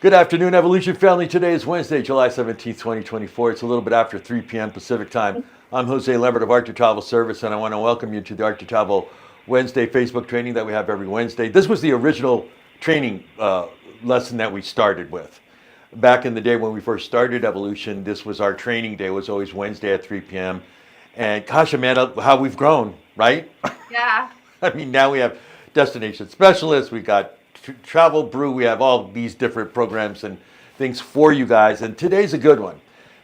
Good afternoon, Evolution family. Today is Wednesday, July 17th, 2024. It's a little bit after 3 p.m. Pacific time. I'm Jose Lambert of Archer Travel Service, and I want to welcome you to the Archer Travel Wednesday Facebook training that we have every Wednesday. This was the original training lesson that we started with. Back in the day when we first started Evolution, this was our training day. It was always Wednesday at 3 p.m. And gosh, Amanda, how we've grown, right? Yeah. I mean, now we have destination specialists, we got travel brew, we have all these different programs and things for you guys, and today's a good one.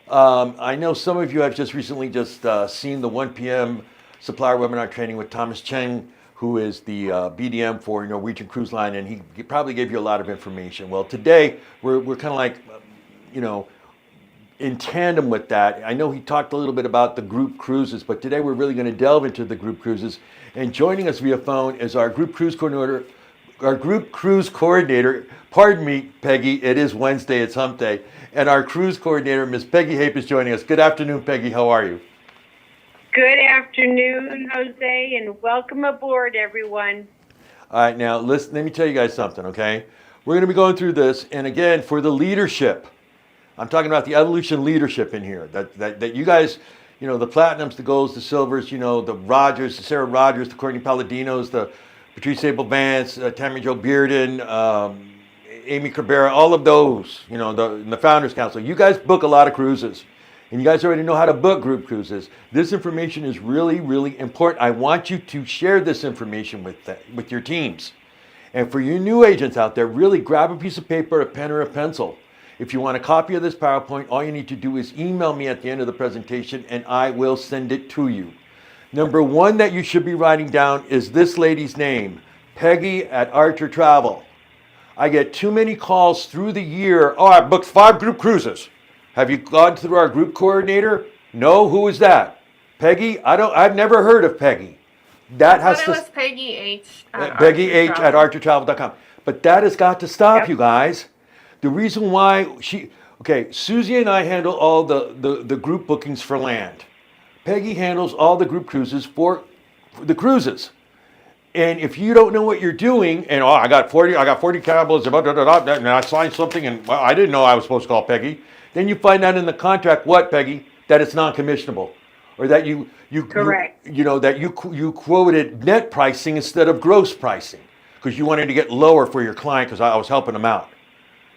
I know some of you have just recently seen the 1 p.m. supplier webinar training with Thomas Cheng, who is the BDM for Norwegian Cruise Line, and he probably gave you a lot of information. Well, today we're kind of like, in tandem with that. I know he talked a little bit about the group cruises, but today we're really going to delve into the group cruises. And joining us via phone is our group cruise coordinator. Pardon me, Peggy, it is Wednesday, it's hump day. And our cruise coordinator, Miss Peggy Hape, is joining us. Good afternoon, Peggy, how are you? Good afternoon, Jose, and welcome aboard, everyone. All right, now listen, let me tell you guys something, okay? We're going to be going through this, and again, for the leadership, I'm talking about the Evolution leadership in here, that you guys, the platinums, the golds, the silvers, the Rogers, the Sarah Rogers, the Courtney Palladinos, the Patrice Abel Vance, Tammy Jo Bearden, Amy Cabrera, all of those, the Founders Council. You guys book a lot of cruises, and you guys already know how to book group cruises. This information is really, really important. I want you to share this information with your teams. And for you new agents out there, really grab a piece of paper, a pen, or a pencil. If you want a copy of this PowerPoint, all you need to do is email me at the end of the presentation, and I will send it to you. Number one that you should be writing down is this lady's name, Peggy at Archer Travel. I get too many calls through the year. Oh, I booked 5 group cruises. Have you gone through our group coordinator? No, who is that? Peggy? I've never heard of Peggy. That has to. It was Peggy H. Peggy H at archertravel.com. But that has got to stop, you guys. The reason why Susie and I handle all the group bookings for land. Peggy handles all the group cruises for the cruises. And if you don't know what you're doing, and I got 40 cabins, and I signed something, and I didn't know I was supposed to call Peggy, then you find out in the contract, what, Peggy? That it's non-commissionable. Or that Correct. you quoted net pricing instead of gross pricing because you wanted to get lower for your client because I was helping them out.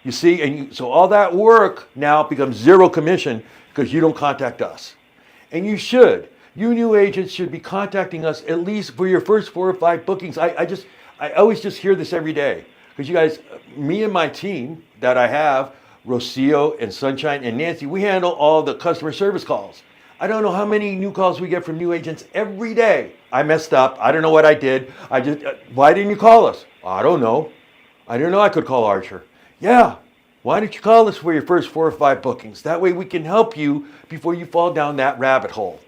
You see, so all that work now becomes zero commission because you don't contact us. And you should. You new agents should be contacting us at least for your first 4 or 5 bookings. I always just hear this every day because you guys, me and my team that I have, Rocio and Sunshine and Nancy, we handle all the customer service calls. I don't know how many new calls we get from new agents every day. I messed up. I don't know what I did. Why didn't you call us? I don't know. I didn't know I could call Archer. Yeah. Why don't you call us for your first 4 or 5 bookings? That way we can help you before you fall down that rabbit hole.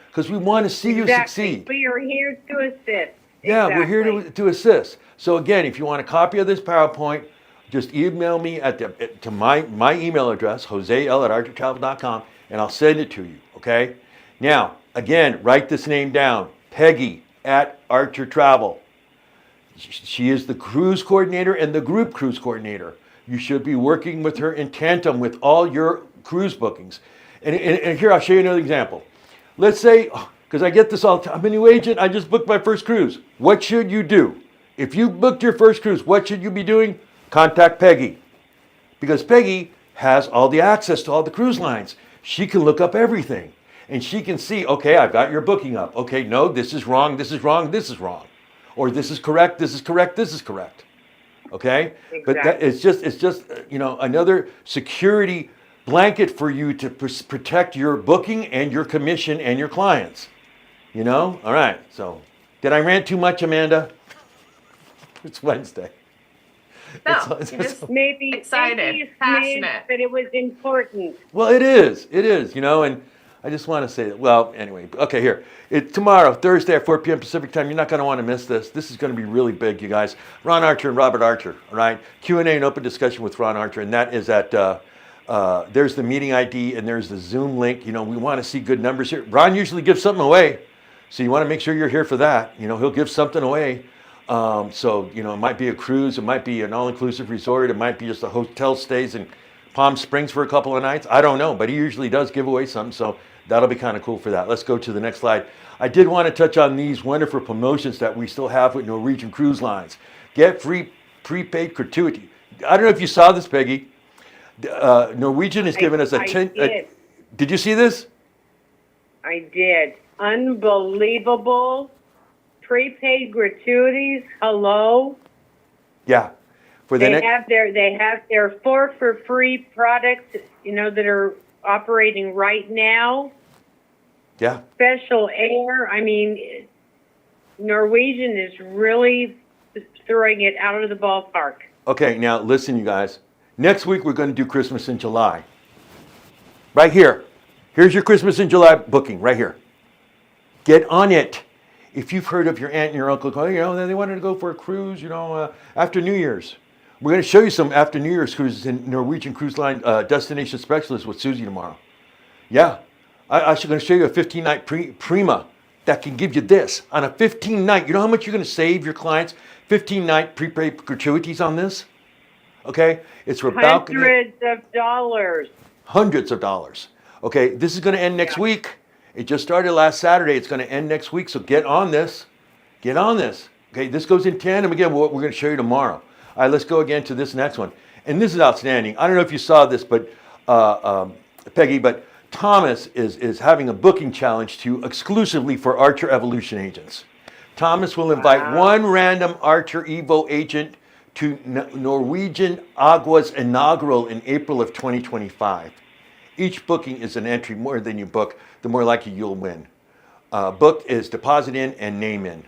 Because we want to see you succeed. We are here to assist. Yeah, we're here to assist. So again, if you want a copy of this PowerPoint, just email me to my email address, josel@archertravel.com, and I'll send it to you, okay? Now, again, write this name down, Peggy at Archer Travel. She is the cruise coordinator and the group cruise coordinator. You should be working with her in tandem with all your cruise bookings. And here, I'll show you another example. Let's say, because I get this all the time, I'm a new agent, I just booked my first cruise. What should you do? If you booked your first cruise, what should you be doing? Contact Peggy. Because Peggy has all the access to all the cruise lines. She can look up everything. And she can see, okay, I've got your booking up. Okay, no, this is wrong, this is wrong, this is wrong. Or this is correct, this is correct, this is correct. Okay? Exactly. But it's just another security blanket for you to protect your booking and your commission and your clients. All right. So, did I rant too much, Amanda? It's Wednesday. No, you just Maybe excited, passionate. but it was important. Well, it is, and I just want to say that. Well, anyway, okay, here. Tomorrow, Thursday at 4 p.m. Pacific time, you're not going to want to miss this. This is going to be really big, you guys. Ron Archer and Robert Archer, all right? Q&A and open discussion with Ron Archer, and that is at, there's the meeting ID, and there's the Zoom link. We want to see good numbers here. Ron usually gives something away, so you want to make sure you're here for that. He'll give something away. So, it might be a cruise, it might be an all-inclusive resort, it might be just a hotel stays in Palm Springs for a couple of nights. I don't know, but he usually does give away something, so that'll be kind of cool for that. Let's go to the next slide. I did want to touch on these wonderful promotions that we still have with Norwegian Cruise Lines. Get free prepaid gratuity. I don't know if you saw this, Peggy. Norwegian has given us a 10. Did you see this? I did. Unbelievable. Prepaid gratuities. Hello. Yeah. For the They have their 4 for free products, that are operating right now. Yeah. Special air. I mean, Norwegian is really throwing it out of the ballpark. Okay, now listen, you guys. Next week we're going to do Christmas in July. Right here. Here's your Christmas in July booking, right here. Get on it. If you've heard of your aunt and your uncle, they wanted to go for a cruise, after New Year's. We're going to show you some after New Year's cruises in Norwegian Cruise Line Destination Specialist with Susie tomorrow. Yeah. I'm going to show you a 15-night Prima that can give you this. On a 15-night, you know how much you're going to save your clients? 15-night prepaid gratuities on this? Okay? It's for balcony. Hundreds of dollars. Okay? This is going to end next week. It just started last Saturday. It's going to end next week, so get on this. Get on this. Okay? This goes in tandem again with what we're going to show you tomorrow. All right, let's go again to this next one. And this is outstanding. I don't know if you saw this, but Peggy, but Thomas is having a booking challenge exclusively for Archer Evolution agents. Thomas will invite one random Archer Evo agent to Norwegian Agua's inaugural in April of 2025. Each booking is an entry. More than you book, the more likely you'll win. Book is deposit in and name in.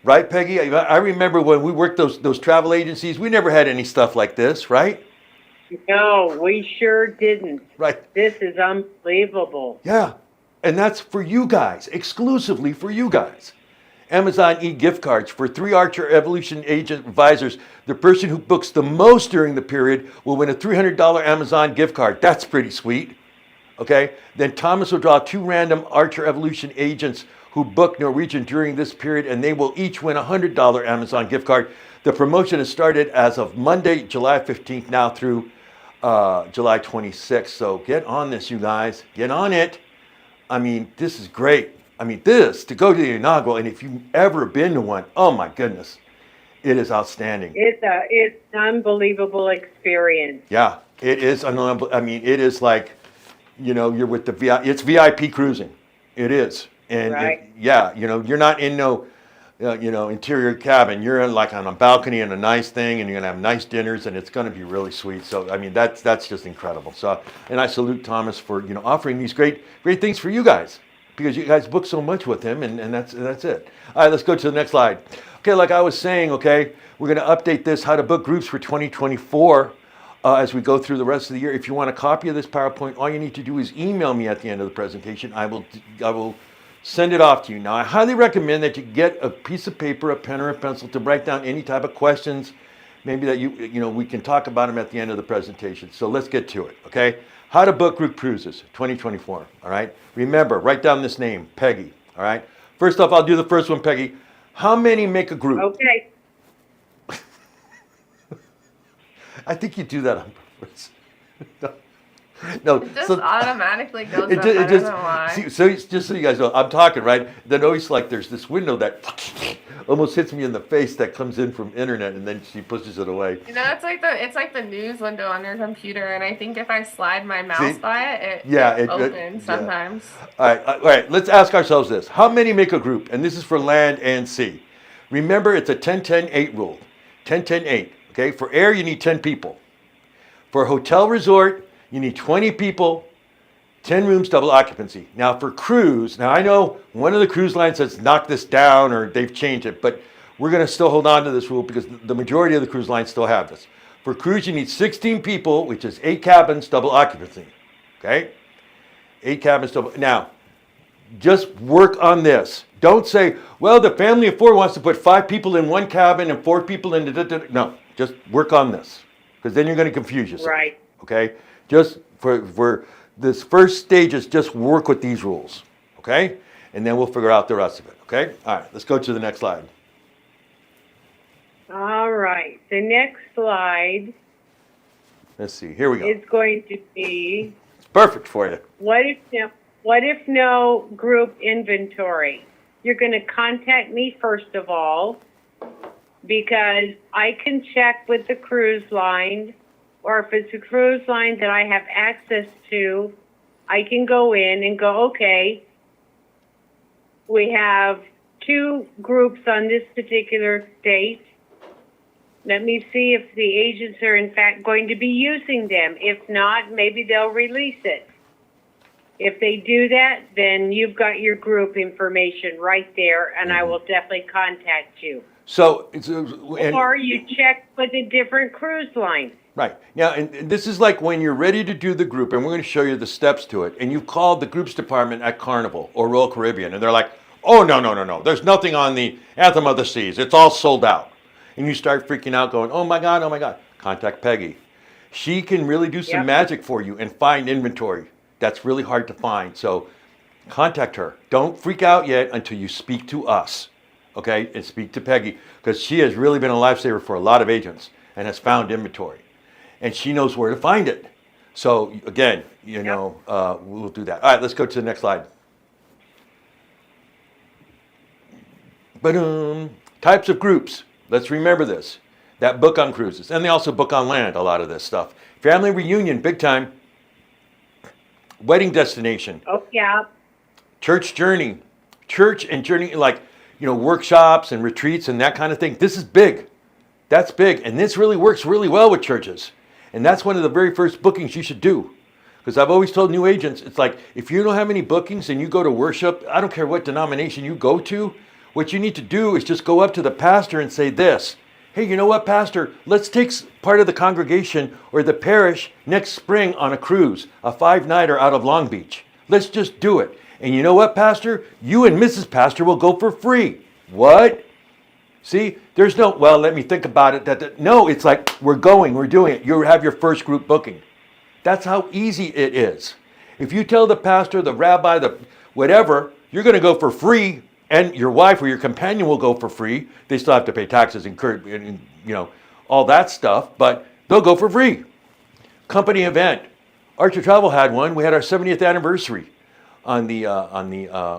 Right, Peggy? I remember when we worked those travel agencies, we never had any stuff like this, right? No, we sure didn't. Right. This is unbelievable. Yeah. And that's for you guys, exclusively for you guys. Amazon e-gift cards for 3 Archer Evolution agent advisors. The person who books the most during the period will win a $300 Amazon gift card. That's pretty sweet. Okay? Then Thomas will draw 2 random Archer Evolution agents who book Norwegian during this period, and they will each win a $100 Amazon gift card. The promotion has started as of Monday, July 15th, now through July 26th. So get on this, you guys. Get on it. I mean, this is great. I mean, to go to the inaugural, and if you've ever been to one, oh my goodness, it is outstanding. It's an unbelievable experience. Yeah, it is. I mean, it is like, you're with the VIP. It's VIP cruising. It is. And right. You're not in no, interior cabin. You're on a balcony and a nice thing, and you're gonna have nice dinners, and it's gonna be really sweet. So I mean, that's just incredible. So, and I salute Thomas for offering these great things for you guys, because you guys book so much with him, and that's it. All right, let's go to the next slide. Okay, like I was saying, okay, we're gonna update this how to book groups for 2024. As we go through the rest of the year. If you want a copy of this PowerPoint, all you need to do is email me at the end of the presentation. I will send it off to you. Now, I highly recommend that you get a piece of paper, a pen, or a pencil to write down any type of questions, maybe that we can talk about them at the end of the presentation. So let's get to it, okay? How to book group cruises, 2024, all right? Remember, write down this name, Peggy, all right? First off, I'll do the first one, Peggy. How many make a group? Okay. I think you do that on purpose. No, it just automatically goes up. I don't know why. See, so just so you guys know, I'm talking, right? Then always there's this window that almost hits me in the face that comes in from internet, and then she pushes it away. It's like the news window on your computer, and I think if I slide my mouse by it opens sometimes. All right. Let's ask ourselves this: how many make a group? And this is for land and sea. Remember, it's a 10-10-8 rule. 10-10-8. Okay. For air, you need 10 people. For a hotel resort, you need 20 people, 10 rooms, double occupancy. Now for cruise, I know one of the cruise lines has knocked this down or they've changed it, but we're going to still hold on to this rule because the majority of the cruise lines still have this. For cruise, you need 16 people, which is 8 cabins, double occupancy. Okay? 8 cabins, double. Now, just work on this. Don't say, well, the family of 4 wants to put 5 people in one cabin and 4 people in the... No, just work on this because then you're going to confuse yourself. Right. Okay? Just for this first stage is just work with these rules, okay? And then we'll figure out the rest of it, okay? All right, let's go to the next slide. All right. The next slide Let's see. Here we go. is going to be It's perfect for you. what if no group inventory? You're going to contact me first of all because I can check with the cruise line, or if it's a cruise line that I have access to, I can go in and go, okay, we have 2 groups on this particular date. Let me see if the agents are in fact going to be using them. If not, maybe they'll release it. If they do that, then you've got your group information right there, and I will definitely contact you. So, Or you check with a different cruise line. right. Now, and this is like when you're ready to do the group, and we're going to show you the steps to it, and you've called the groups department at Carnival or Royal Caribbean, and they're like, oh, no. There's nothing on the Anthem of the Seas. It's all sold out. And you start freaking out going, oh my God. Contact Peggy. She can really do some magic for you and find inventory that's really hard to find. So contact her. Don't freak out yet until you speak to us, okay? And speak to Peggy, because she has really been a lifesaver for a lot of agents and has found inventory. And she knows where to find it. So again, we'll do that. All right, let's go to the next slide. Types of groups. Let's remember this. That book on cruises. And they also book on land, a lot of this stuff. Family reunion, big time. Wedding destination. Oh, yeah. Church journey. Church and journey, like, workshops and retreats and that kind of thing. This is big. That's big. And this really works really well with churches. And that's one of the very first bookings you should do. Because I've always told new agents, it's like, if you don't have any bookings and you go to worship, I don't care what denomination you go to, what you need to do is just go up to the pastor and say this. Hey, you know what, Pastor? Let's take part of the congregation or the parish next spring on a cruise, a 5-nighter out of Long Beach. Let's just do it. And you know what, Pastor? You and Mrs. Pastor will go for free. What? See, there's no, well, let me think about it. No, it's like, we're doing it. You have your first group booking. That's how easy it is. If you tell the pastor, the rabbi, the whatever, you're going to go for free, and your wife or your companion will go for free. They still have to pay taxes and all that stuff, but they'll go for free. Company event. Archer Travel had one. We had our 70th anniversary on the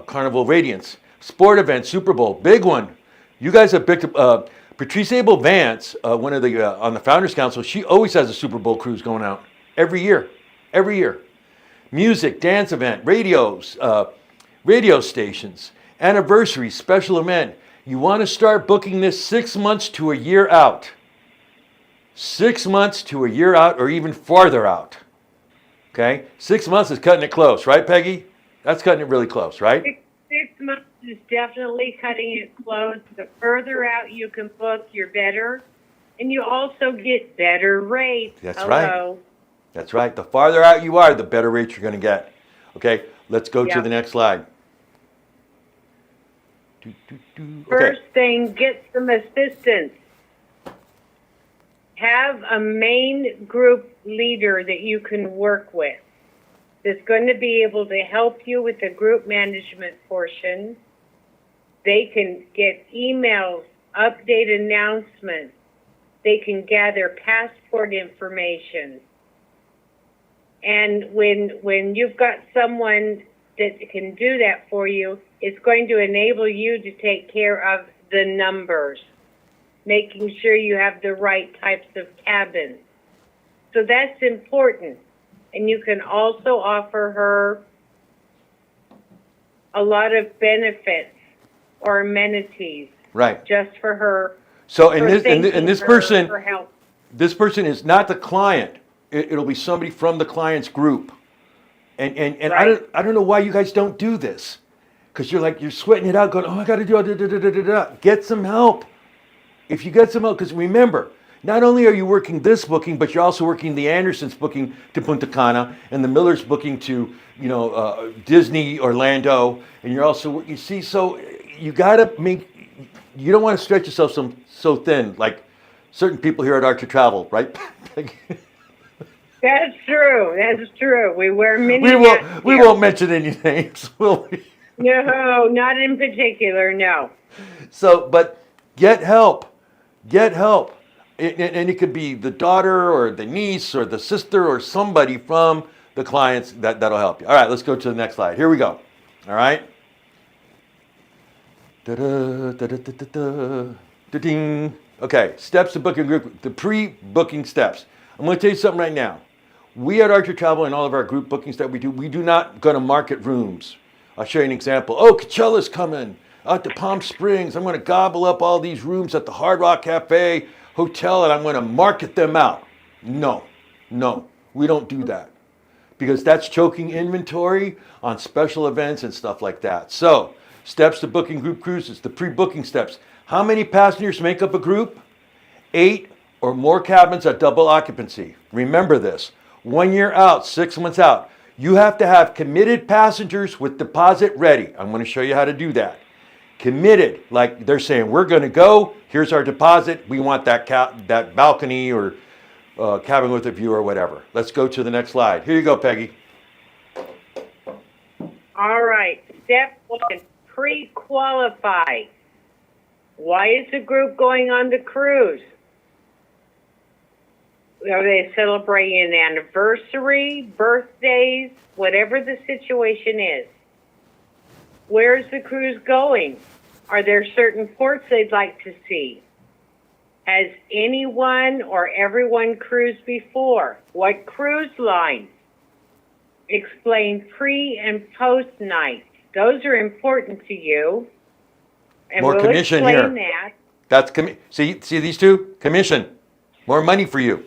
Carnival Radiance. Sport event, Super Bowl, big one. You guys have picked up Patrice Abel Vance, one of the on the Founders Council. She always has a Super Bowl cruise going out every year. Music, dance event, radios, radio stations. Anniversary, special event. You want to start booking this 6 months to a year out. 6 months to a year out, or even farther out. Okay? 6 months is cutting it close, right, Peggy? That's cutting it really close, right? 6 months is definitely cutting it close. The further out you can book, you're better. And you also get better rates. That's right. That's right. The farther out you are, the better rates you're going to get. Okay? Let's go to the next slide. First thing, get some assistance. Have a main group leader that you can work with that's going to be able to help you with the group management portion. They can get emails, update announcements. They can gather passport information. And when you've got someone that can do that for you, it's going to enable you to take care of the numbers, making sure you have the right types of cabins. So that's important. And you can also offer her a lot of benefits or amenities. Right. Just for her. So this person, for help. This person is not the client. It'll be somebody from the client's group. And Right. I don't know why you guys don't do this. Because you're sweating it out going, oh, I got to do it. Get some help. If you get some help, because remember, not only are you working this booking, but you're also working the Andersons booking to Punta Cana and the Millers booking to, Disney, Orlando. And you're also, you see, so you got to you don't want to stretch yourself so thin, like certain people here at Archer Travel, right? That's true. We wear many we won't mention any names, will we? No, not in particular, no. So, but get help. Get help. And it could be the daughter or the niece or the sister or somebody from the clients that'll help you. All right, let's go to the next slide. Here we go. All right. Da-da, da-da-da-da-da, da-ding. Okay, steps to booking group, the pre-booking steps. I'm going to tell you something right now. We at Archer Travel and all of our group bookings that we do not go to market rooms. I'll show you an example. Oh, Coachella's coming out to Palm Springs. I'm going to gobble up all these rooms at the Hard Rock Cafe Hotel and I'm going to market them out. No, we don't do that because that's choking inventory on special events and stuff like that. So, steps to booking group cruises, the pre-booking steps. How many passengers make up a group? 8 or more cabins at double occupancy. Remember this. 1 year out, 6 months out. You have to have committed passengers with deposit ready. I'm going to show you how to do that. Committed, like they're saying, we're going to go. Here's our deposit. We want that balcony or cabin with a view or whatever. Let's go to the next slide. Here you go, Peggy. All right. Step 1, pre-qualify. Why is the group going on the cruise? Are they celebrating an anniversary, birthdays, whatever the situation is? Where's the cruise going? Are there certain ports they'd like to see? Has anyone or everyone cruised before? What cruise line? Explain pre and post night. Those are important to you. And More we'll commission explain here. that. That's see these two? Commission. More money for you.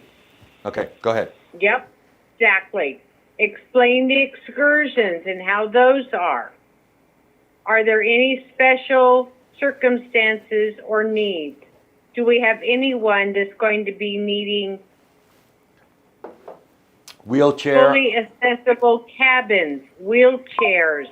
Okay, go ahead. Yep, exactly. Explain the excursions and how those are. Are there any special circumstances or needs? Do we have anyone that's going to be needing Wheelchair. fully accessible cabins, wheelchairs,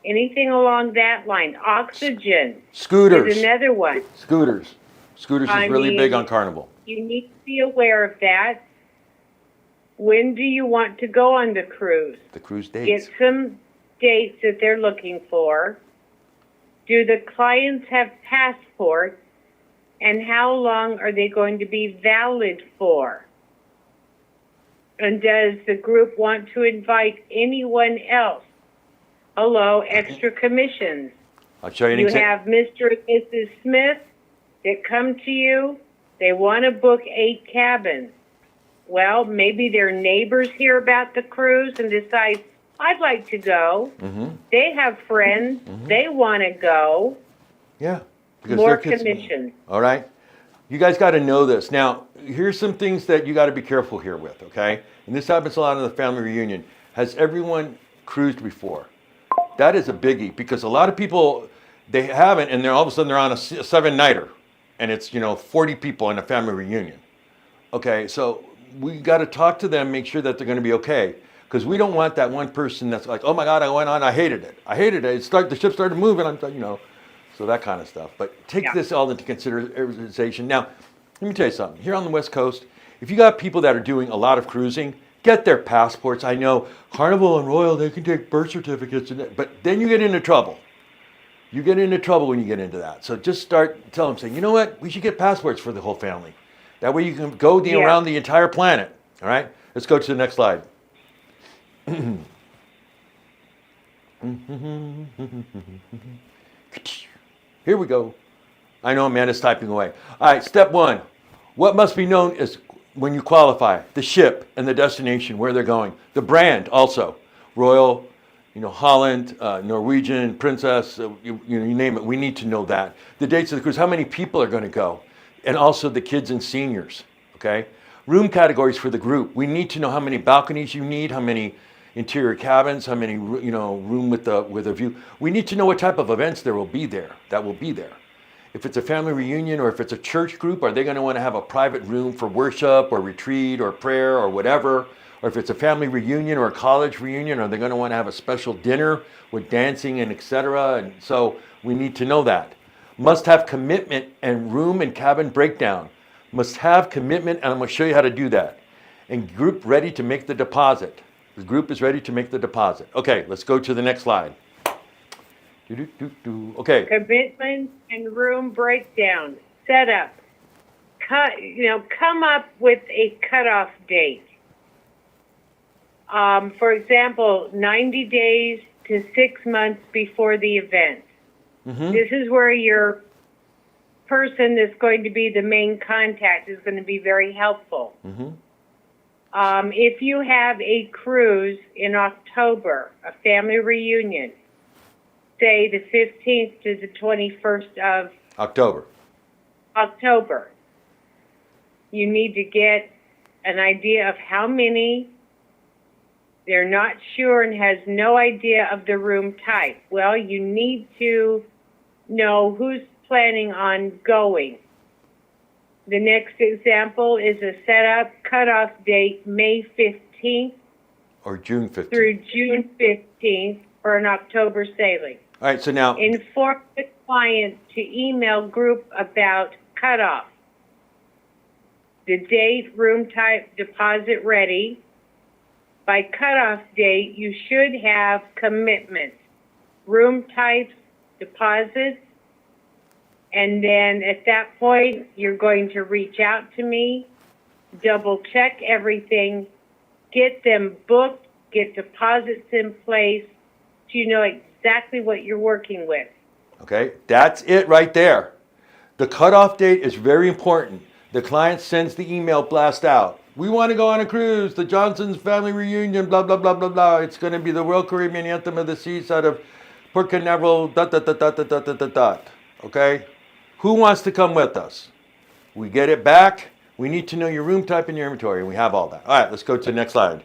anything along that line? Oxygen Scooters. is another one. Scooters is really mean, big on Carnival. You need to be aware of that. When do you want to go on the cruise? The cruise dates. Get some dates that they're looking for. Do the clients have passports? And how long are they going to be valid for? And does the group want to invite anyone else? Hello, extra commissions. I'll show you an You example. have Mr. and Mrs. Smith that come to you. They want to book 8 cabins. Well, maybe their neighbors hear about the cruise and decide, I'd like to go. Mm-hmm. They have friends. Mm-hmm. They want to go. Yeah. Because More their kids. commissions. All right. You guys got to know this. Now, here's some things that you got to be careful here with, okay? And this happens a lot in the family reunion. Has everyone cruised before? That is a biggie because a lot of people, they haven't, and all of a sudden they're on a 7-nighter. And it's, 40 people in a family reunion. Okay, so we got to talk to them, make sure that they're going to be okay. Because we don't want that one person that's like, oh my God, I went on, I hated it. The ship started moving, so that kind of stuff. But take this all into consideration. Now, let me tell you something. Here on the West Coast, if you got people that are doing a lot of cruising, get their passports. I know Carnival and Royal, they can take birth certificates, but then you get into trouble. You get into trouble when you get into that. So just tell them, saying, you know what, we should get passports for the whole family. That way you can go around the entire planet. All right, let's go to the next slide. Here we go. I know Amanda's typing away. All right, step 1. What must be known is when you qualify, the ship and the destination, where they're going. The brand also. Royal, Holland, Norwegian, Princess, you name it. We need to know that. The dates of the cruise, how many people are going to go. And also the kids and seniors, okay? Room categories for the group. We need to know how many balconies you need, how many interior cabins, how many, room with a view. We need to know what type of events that will be there. If it's a family reunion or if it's a church group, are they going to want to have a private room for worship or retreat or prayer or whatever? Or if it's a family reunion or a college reunion, are they going to want to have a special dinner with dancing and etc.? And so we need to know that. Must have commitment and room and cabin breakdown. Must have commitment, and I'm going to show you how to do that. And group ready to make the deposit. The group is ready to make the deposit. Okay, let's go to the next slide. Okay. Commitment and room breakdown. Setup. come up with a cutoff date. For example, 90 days to 6 months before the event. Mm-hmm. This is where your person that's going to be the main contact is going to be very helpful. Mm-hmm. If you have a cruise in October, a family reunion, say the 15th to the 21st of October, you need to get an idea of how many. They're not sure and has no idea of the room type. Well, you need to know who's planning on going. The next example is a setup cutoff date May 15th or June 15th through June 15th for an October sailing. All right, so now Inform the client to email group about cutoff. The date, room type, deposit ready. By cutoff date, you should have commitments, room types, deposits, and then at that point, you're going to reach out to me, double check everything, get them booked, get deposits in place, so you know exactly what you're working with. Okay, that's it right there. The cutoff date is very important. The client sends the email blast out. We want to go on a cruise, the Johnson's family reunion, blah, blah, blah, blah, blah. It's going to be the Royal Caribbean Anthem of the Seas out of Port Canaveral, dot, dot, dot, dot, dot, dot, dot, dot, dot. Okay? Who wants to come with us? We get it back. We need to know your room type and your inventory, and we have all that. All right, let's go to the next slide.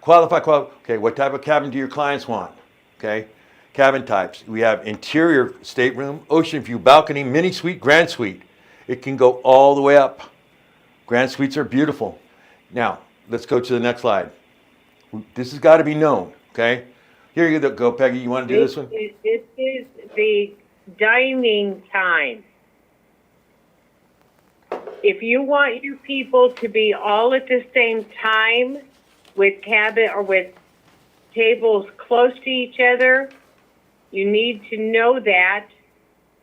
Qualify. Okay, what type of cabin do your clients want? Okay, cabin types. We have interior stateroom, ocean view, balcony, mini suite, grand suite. It can go all the way up. Grand suites are beautiful. Now, let's go to the next slide. This has got to be known, okay? Here you go, Peggy. You want to do this one? This is the dining time. If you want your people to be all at the same time with cabin or with tables close to each other, you need to know that,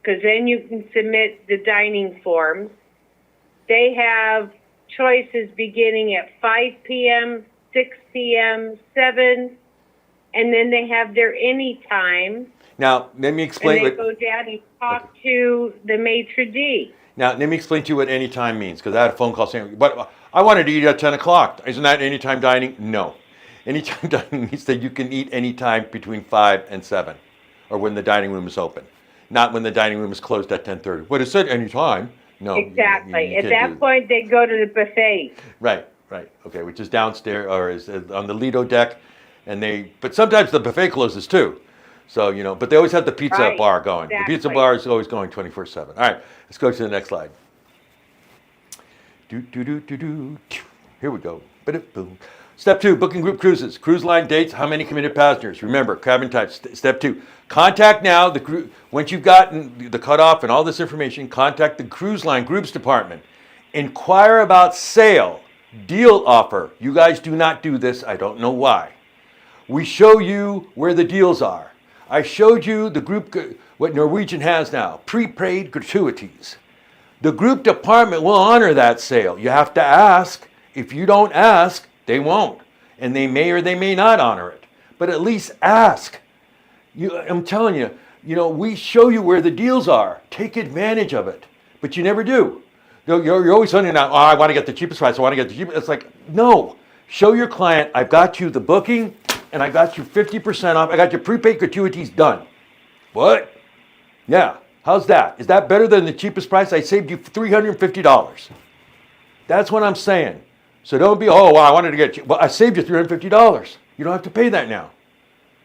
because then you can submit the dining forms. They have choices beginning at 5 p.m., 6 p.m., 7, and then they have their any time. Now, let me explain. And they go down and talk to the maitre d'. Now, let me explain to you what any time means, because I had a phone call saying, but I wanted to eat at 10 o'clock. Isn't that anytime dining? No. Anytime dining means that you can eat anytime between 5 and 7, or when the dining room is open, not when the dining room is closed at 10:30. But it said anytime. No. Exactly. You At that point, they go to the buffet. Right. Okay, which is downstairs, or is on the Lido deck, but sometimes the buffet closes too. So, but they always have the pizza bar going. Exactly. The pizza bar is always going 24/7. All right, let's go to the next slide. Here we go. Boom. Step 2, booking group cruises. Cruise line dates, how many committed passengers? Remember, cabin types. Step 2, contact now. Once you've gotten the cutoff and all this information, contact the cruise line groups department. Inquire about sale, deal offer. You guys do not do this. I don't know why. We show you where the deals are. I showed you the group, what Norwegian has now, prepaid gratuities. The group department will honor that sale. You have to ask. If you don't ask, they won't. And they may or they may not honor it. But at least ask. I'm telling you, we show you where the deals are. Take advantage of it. But you never do. You're always hunting out, I want to get the cheapest price. I want to get the cheapest. It's like, no. Show your client, I've got you the booking, and I got you 50% off. I got your prepaid gratuities done. What? Yeah. How's that? Is that better than the cheapest price? I saved you $350. That's what I'm saying. So don't be, I wanted to get you. Well, I saved you $350. You don't have to pay that now.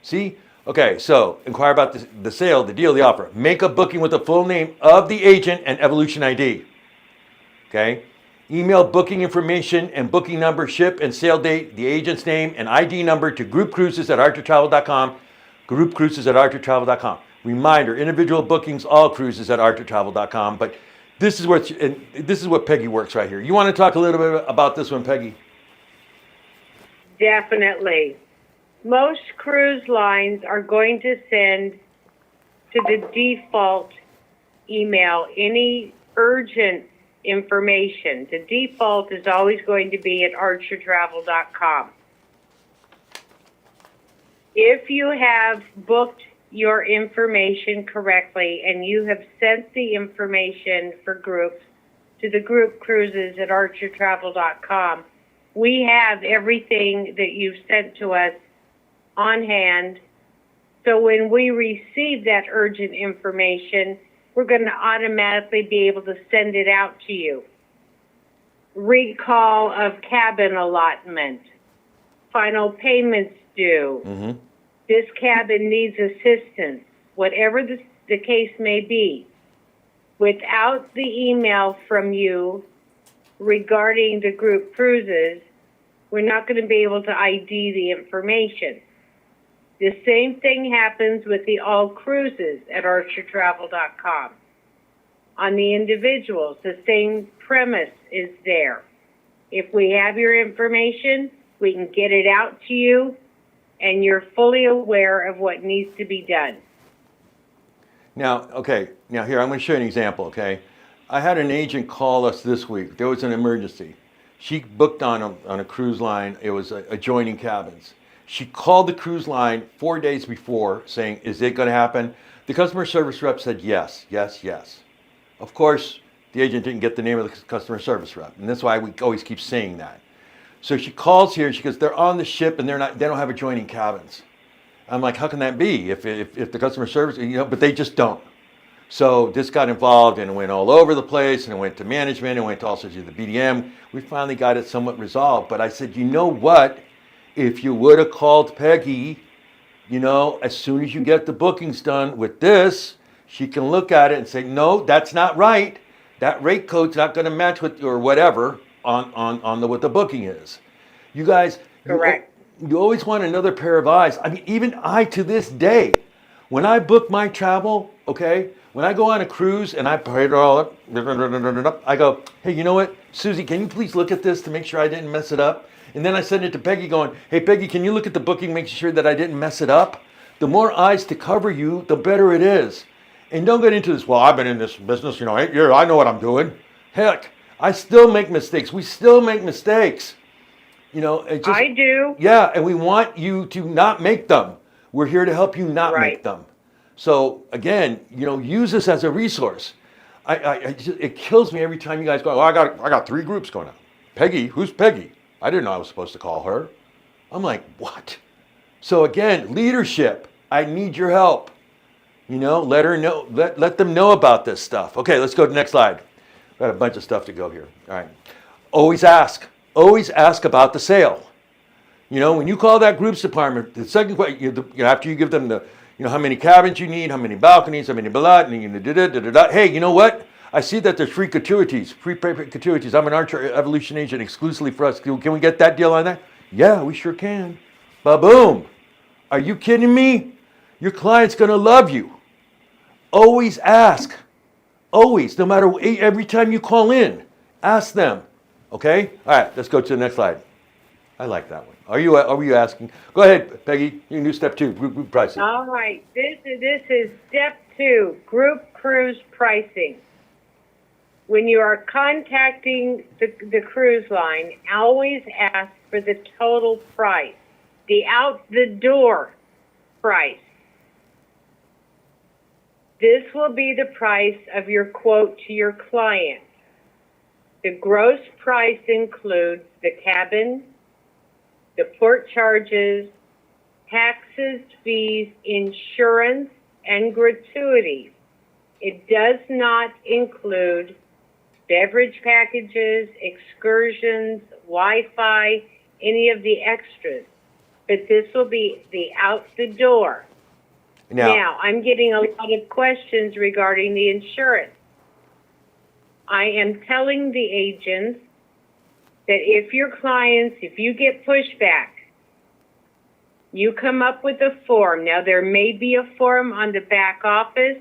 See? Okay, so inquire about the sale, the deal, the offer. Make a booking with the full name of the agent and Evolution ID. Okay? Email booking information and booking number, ship and sale date, the agent's name and ID number to groupcruises@archertravel.com, groupcruises@archertravel.com. Reminder, individual bookings, all cruises at archertravel.com, but this is what Peggy works right here. You want to talk a little bit about this one, Peggy? Definitely. Most cruise lines are going to send to the default email any urgent information, the default is always going to be at archertravel.com. If you have booked your information correctly and you have sent the information for groups to the group cruises at archertravel.com, we have everything that you've sent to us on hand. So when we receive that urgent information, we're going to automatically be able to send it out to you. Recall of cabin allotment, final payments due, this cabin needs assistance, whatever the case may be. Without the email from you regarding the group cruises, we're not going to be able to ID the information. The same thing happens with the all cruises at archertravel.com. On the individuals, the same premise is there. If we have your information, we can get it out to you, and you're fully aware of what needs to be done. Now, okay, now here, I'm going to show you an example, okay? I had an agent call us this week. There was an emergency. She booked on a cruise line. It was adjoining cabins. She called the cruise line 4 days before saying, is it going to happen? The customer service rep said yes, yes, yes. Of course, the agent didn't get the name of the customer service rep, and that's why we always keep saying that. So she calls here and she goes, they're on the ship and they don't have adjoining cabins. I'm like, how can that be if the customer service, but they just don't. So this got involved and it went all over the place, and it went to management and went to all sorts of the BDM. We finally got it somewhat resolved, but I said, you know what? If you would have called Peggy, as soon as you get the bookings done with this, she can look at it and say, no, that's not right. That rate code's not going to match with or whatever on what the booking is. You guys, correct. You always want another pair of eyes. I mean, even I to this day, when I book my travel, okay, when I go on a cruise and I pay it all up, I go, hey, you know what, Susie, can you please look at this to make sure I didn't mess it up? And then I send it to Peggy going, hey, Peggy, can you look at the booking, make sure that I didn't mess it up? The more eyes to cover you, the better it is. And don't get into this, well, I've been in this business, 8 years, I know what I'm doing. Heck, I still make mistakes. We still make mistakes. I do. Yeah, and we want you to not make them. We're here to help you not make them. So again, use this as a resource. It kills me every time you guys go, oh, I got 3 groups going on. Peggy, who's Peggy? I didn't know I was supposed to call her. I'm like, what? So again, leadership, I need your help. Let her know, let them know about this stuff. Okay, let's go to the next slide. Got a bunch of stuff to go here. All right. Always ask about the sale. When you call that groups department, the second question, after you give them the, how many cabins you need, how many balconies, how many blah, and hey, you know what? I see that there's free gratuities. I'm an Archer Evolution agent exclusively for us. Can we get that deal on that? Yeah, we sure can. Ba-boom. Are you kidding me? Your client's going to love you. Always ask. Always. No matter, every time you call in, ask them. Okay? All right, let's go to the next slide. I like that one. Are you asking? Go ahead, Peggy. You can do step 2, group pricing. All right. This is step 2, group cruise pricing. When you are contacting the cruise line, always ask for the total price, the out the door price. This will be the price of your quote to your client. The gross price includes the cabin, the port charges, taxes, fees, insurance, and gratuities. It does not include beverage packages, excursions, Wi-Fi, any of the extras. But this will be the out the door. Now, I'm getting a lot of questions regarding the insurance. I am telling the agents that if you get pushback, you come up with a form. Now, there may be a form on the back office.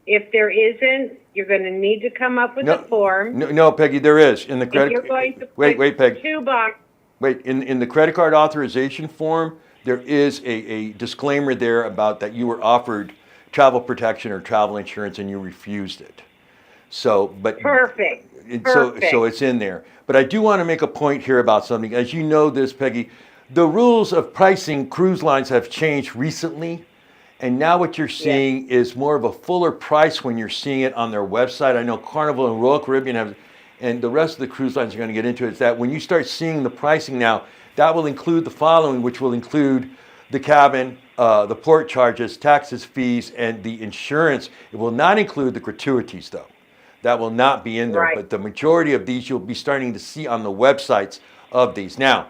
If there isn't, you're going to need to come up with a form. No, Peggy, there is. In the credit. You're going to wait, Peg. 2 boxes. Wait, in the credit card authorization form, there is a disclaimer there about that you were offered travel protection or travel insurance and you refused it. So, but Perfect. So it's in there. But I do want to make a point here about something. As you know this, Peggy, the rules of pricing cruise lines have changed recently. And now what you're seeing is more of a fuller price when you're seeing it on their website. I know Carnival and Royal Caribbean have, and the rest of the cruise lines are going to get into it, is that when you start seeing the pricing now, that will include the following, which will include the cabin, the port charges, taxes, fees, and the insurance. It will not include the gratuities, though. That will not be in there. Right. But the majority of these you'll be starting to see on the websites of these. Now,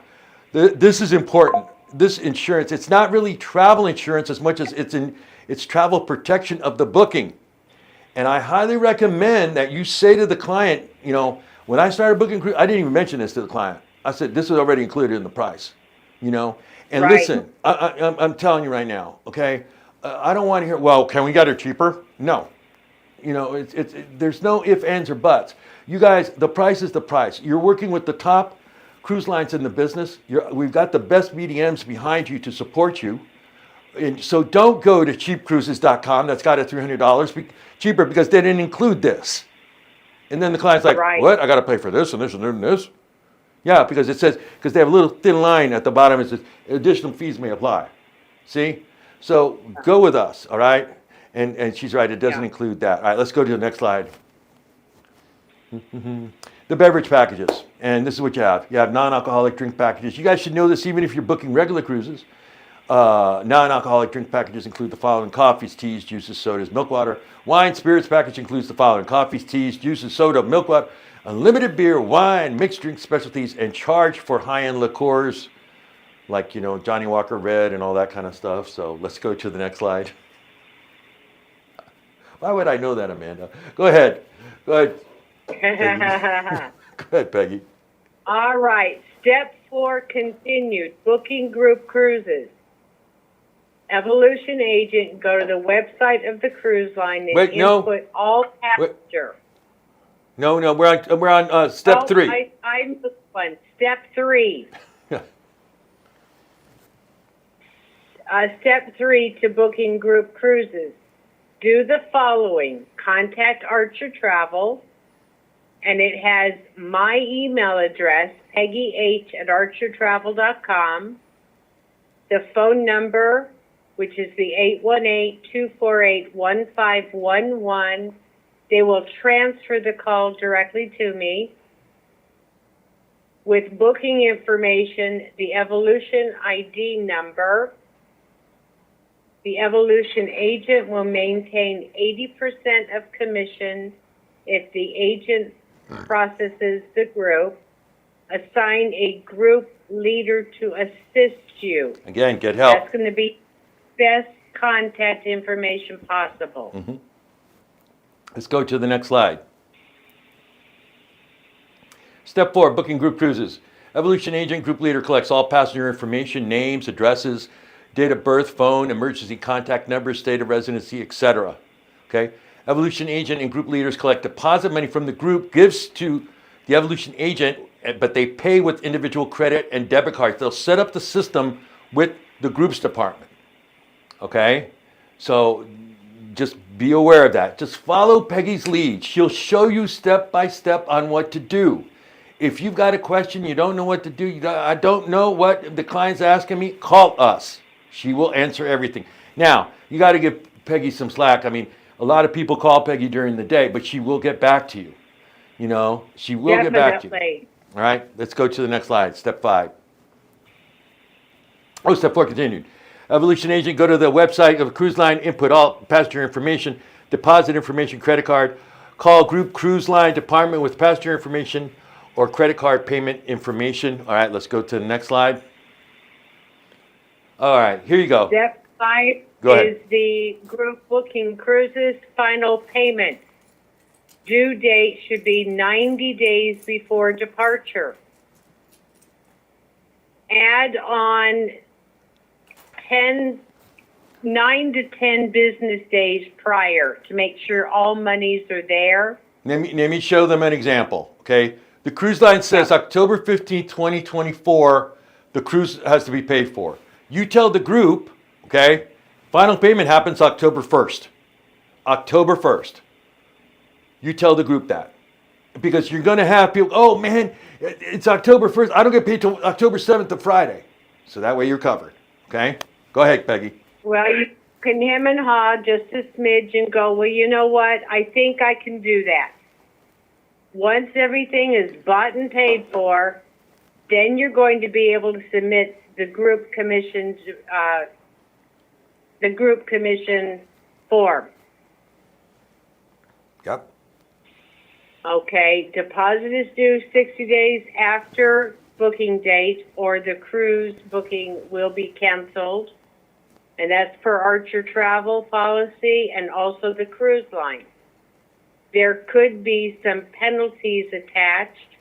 this is important. This insurance, it's not really travel insurance as much as it's travel protection of the booking. And I highly recommend that you say to the client, you know, when I started booking cruise, I didn't even mention this to the client. I said, this is already included in the price, you know. And Right. listen, I'm telling you right now, okay, I don't want to hear, well, can we get it cheaper? No. You know, there's no ifs, ands, or buts. You guys, the price is the price. You're working with the top cruise lines in the business. We've got the best BDMs behind you to support you. And so don't go to cheapcruises.com. That's got it $300 cheaper because they didn't include this. And then the client's like, Right. what? I got to pay for this and this and this. Yeah, because it says, because they have a little thin line at the bottom. It says additional fees may apply. See? So go with us, all right? And she's right, it doesn't include that. All right, let's go to the next slide. The beverage packages. And this is what you have. You have non-alcoholic drink packages. You guys should know this even if you're booking regular cruises. Non-alcoholic drink packages include the following: coffees, teas, juices, sodas, milk, water. Wine, spirits package includes the following: coffees, teas, juices, soda, milk, water, unlimited beer, wine, mixed drink specialties, and charge for high-end liqueurs like, you know, Johnny Walker Red and all that kind of stuff. So let's go to the next slide. Why would I know that, Amanda? Go ahead. Go ahead. Go ahead, Peggy. All right. Step 4 continued. Booking group cruises. Evolution agent, go to the website of the cruise line and input all passenger. No, we're on step 3. I missed one. Step 3. Step 3 to booking group cruises. Do the following. Contact Archer Travel, and it has my email address, PeggyH@archertravel.com, the phone number, which is the 818-248-1511. They will transfer the call directly to me. With booking information, the Evolution ID number. The Evolution agent will maintain 80% of commission if the agent processes the group. Assign a group leader to assist you. Again, get help. That's going to be best contact information possible. Mm-hmm. Let's go to the next slide. Step 4, booking group cruises. Evolution agent group leader collects all passenger information, names, addresses, date of birth, phone, emergency contact numbers, state of residency, etc. Okay? Evolution agent and group leaders collect deposit money from the group, gives to the Evolution agent, but they pay with individual credit and debit cards. They'll set up the system with the groups department. Okay? So just be aware of that. Just follow Peggy's lead. She'll show you step by step on what to do. If you've got a question, you don't know what to do, I don't know what the client's asking me, call us. She will answer everything. Now, you got to give Peggy some slack. I mean, a lot of people call Peggy during the day, but she will get back to you. You know, she will get back to you. All right, let's go to the next slide, step 5. Oh, step 4 continued. Evolution agent, go to the website of a cruise line, input all passenger information, deposit information, credit card, call group cruise line department with passenger information or credit card payment information. All right, let's go to the next slide. All right, here you go. Step 5 is the group booking cruises final payment. Due date should be 90 days before departure. Add on 9 to 10 business days prior to make sure all monies are there. Let me show them an example, okay? The cruise line says October 15th, 2024, the cruise has to be paid for. You tell the group, okay, final payment happens October 1st. October 1st. You tell the group that. Because you're going to have people, oh man, it's October 1st. I don't get paid till October 7th to Friday. So that way you're covered. Okay? Go ahead, Peggy. Well, you can hem and haw just a smidge and go, well, you know what? I think I can do that. Once everything is bought and paid for, then you're going to be able to submit the group commission form. Yep. Okay, deposit is due 60 days after booking date, or the cruise booking will be canceled. And that's per Archer travel policy and also the cruise line. There could be some penalties attached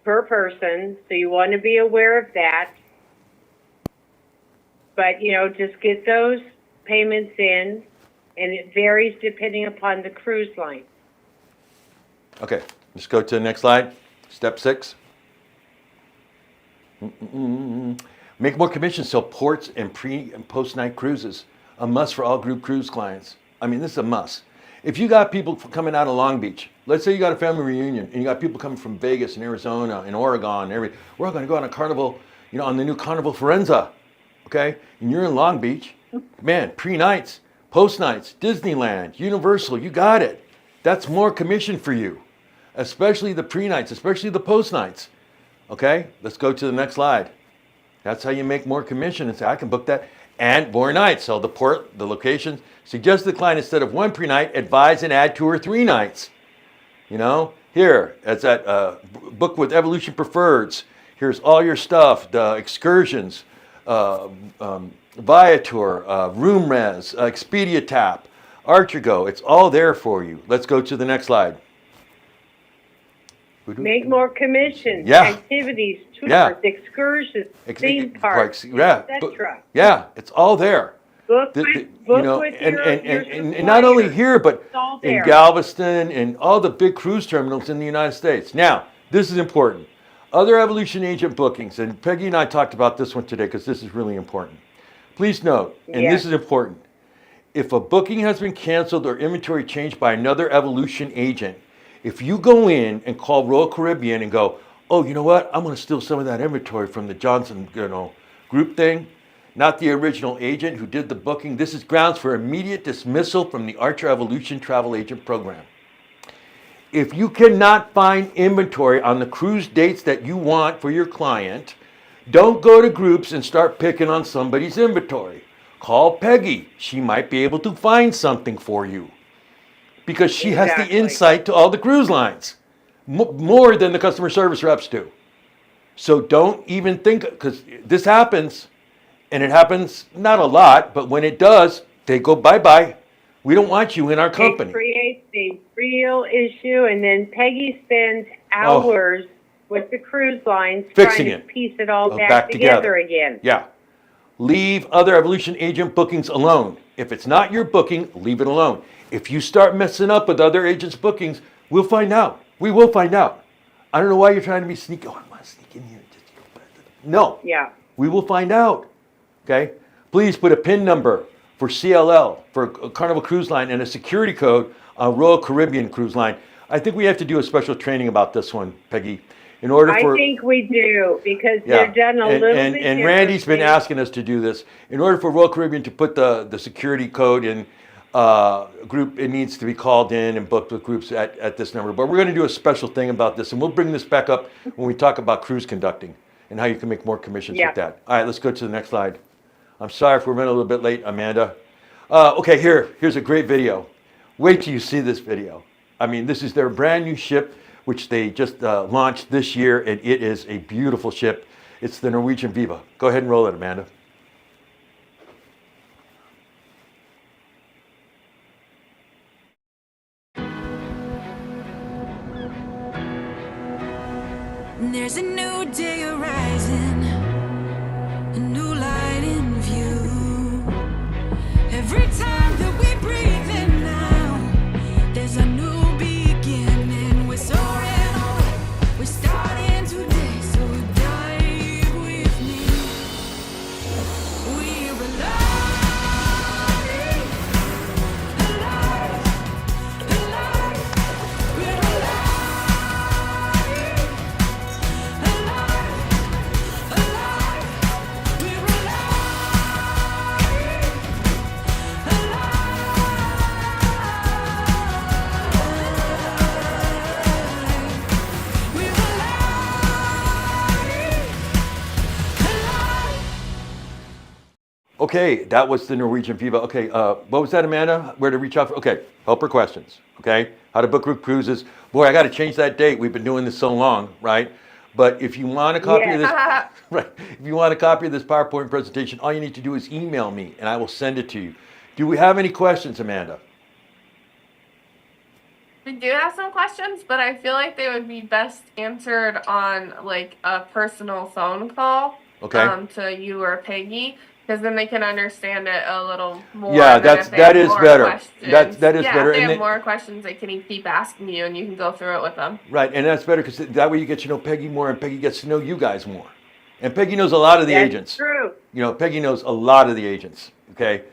per person, so you want to be aware of that. But, just get those payments in, and it varies depending upon the cruise line. Okay, let's go to the next slide. Step 6. Make more commissions, sell ports and pre and post night cruises. A must for all group cruise clients. I mean, this is a must. If you got people coming out of Long Beach, let's say you got a family reunion and you got people coming from Vegas and Arizona and Oregon and we're all going to go on a carnival, on the new Carnival Forenza, okay? And you're in Long Beach, man, pre-nights, post-nights, Disneyland, Universal, you got it. That's more commission for you, especially the pre-nights, especially the post-nights, okay? Let's go to the next slide. That's how you make more commission and say, I can book that and more nights. So the port, the locations, suggest to the client instead of 1 pre-night, advise and add 2 or 3 nights. Here, it's at book with Evolution Preferreds. Here's all your stuff, the excursions, Viator, Room Res, Expedia Tap, Archergo. It's all there for you. Let's go to the next slide. Make more commissions, Yeah. activities, tours, Yeah. excursions, theme parks, yeah, etc. Yeah, it's all there. Book with your And not only suppliers. here, but It's all in there. Galveston and all the big cruise terminals in the United States. Now, this is important. Other Evolution agent bookings, and Peggy and I talked about this one today because this is really important. Please note, and Yes. this is important, if a booking has been canceled or inventory changed by another Evolution agent, if you go in and call Royal Caribbean and go, oh, you know what, I'm going to steal some of that inventory from the Johnson, group thing, not the original agent who did the booking, this is grounds for immediate dismissal from the Archer Evolution Travel Agent Program. If you cannot find inventory on the cruise dates that you want for your client, don't go to groups and start picking on somebody's inventory. Call Peggy. She might be able to find something for you because she has the insight to all the cruise lines, more than the customer service reps do. So don't even think, because this happens, and it happens not a lot, but when it does, they go bye-bye. We don't want you in our company. It creates a real issue, and then Peggy spends hours with the cruise lines Fixing trying to it. piece it all Back back together. together again. Yeah. Leave other Evolution agent bookings alone. If it's not your booking, leave it alone. If you start messing up with other agents' bookings, we'll find out. We will find out. I don't know why you're trying to be sneaky. Oh, I want to sneak in here. No. Yeah. We will find out. Okay? Please put a PIN number for CLL, for Carnival Cruise Line, and a security code on Royal Caribbean Cruise Line. I think we have to do a special training about this one, Peggy. In order for, I think we do, because they're done a little bit and Randy's been asking us to do this. In order for Royal Caribbean to put the security code in group, it needs to be called in and booked with groups at this number. But we're going to do a special thing about this, and we'll bring this back up when we talk about cruise conducting and how you can make more commissions with that. All right, let's go to the next slide. I'm sorry if we're running a little bit late, Amanda. Okay, here's a great video. Wait till you see this video. I mean, this is their brand new ship, which they just launched this year, and it is a beautiful ship. It's the Norwegian Viva. Go ahead and roll it, Amanda. There's a new day arising, a new light in view. Every time that we breathe in now, there's a new beginning. We're soaring on, we're starting today, so dive with me. We're alive, alive, Okay, that was the Norwegian Viva. Okay, what was that, Amanda? Where to reach out for? Okay, helper questions. Okay, how to book group cruises. Boy, I got to change that date. We've been doing this so long, right? But if you want a copy of this, right? If you want a copy of this PowerPoint presentation, all you need to do is email me, and I will send it to you. Do we have any questions, Amanda? We do have some questions, but I feel like they would be best answered on like a personal phone call. Okay. To you or Peggy, because then they can understand it a little more. Yeah, than if they that have is more better. questions. That is yeah, better. if they And have more questions, they can keep asking you, and you can go through it with them. right, and that's better because that way you get to know Peggy more, and Peggy gets to know you guys more. And Peggy knows a lot of the That's agents. true. You know, Peggy knows a lot of the agents. Okay,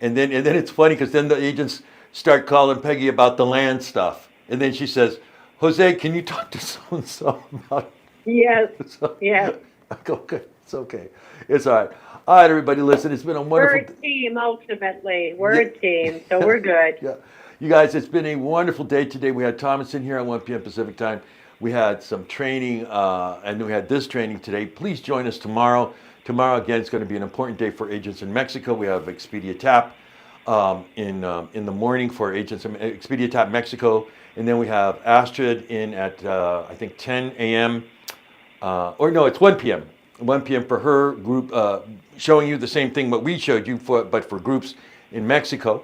and then it's funny because then the agents start calling Peggy about the land stuff, and then she says, "Jose, can you talk to so and so about?" Yes, So, yes. I go, okay, it's okay, it's all right. All right, everybody, listen, it's been a We're wonderful. a team, ultimately. We're a team, so we're good. Yeah, you guys, it's been a wonderful day today. We had Thomas in here at 1 p.m. Pacific time. We had some training, and we had this training today. Please join us tomorrow. Tomorrow, again, it's going to be an important day for agents in Mexico. We have Expedia Tap in the morning for agents in Expedia Tap Mexico. And then we have Astrid in at, I think, 10 a.m. Or no, it's 1 p.m. 1 p.m. for her group, showing you the same thing what we showed you, but for groups in Mexico,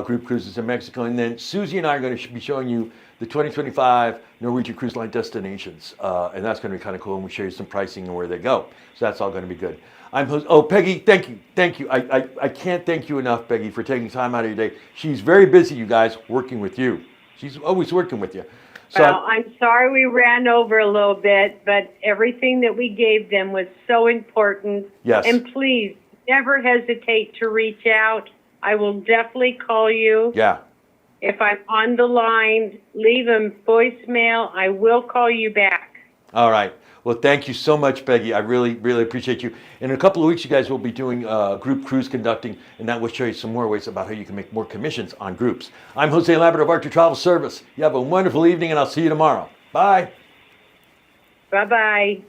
group cruises in Mexico. And then Susie and I are going to be showing you the 2025 Norwegian Cruise Line destinations. And that's going to be kind of cool. And we show you some pricing and where they go. So that's all going to be good. Peggy, thank you. Thank you. I can't thank you enough, Peggy, for taking time out of your day. She's very busy, you guys, working with you. She's always working with you. So Well, I'm sorry we ran over a little bit, but everything that we gave them was so important. Yes. And please, never hesitate to reach out. I will definitely call you. yeah. If I'm on the line, leave a voicemail. I will call you back. All right. Well, thank you so much, Peggy. I really, really appreciate you. In a couple of weeks, you guys will be doing group cruise conducting, and that will show you some more ways about how you can make more commissions on groups. I'm Jose Lambert of Archer Travel Service. You have a wonderful evening, and I'll see you tomorrow. Bye. Bye-bye.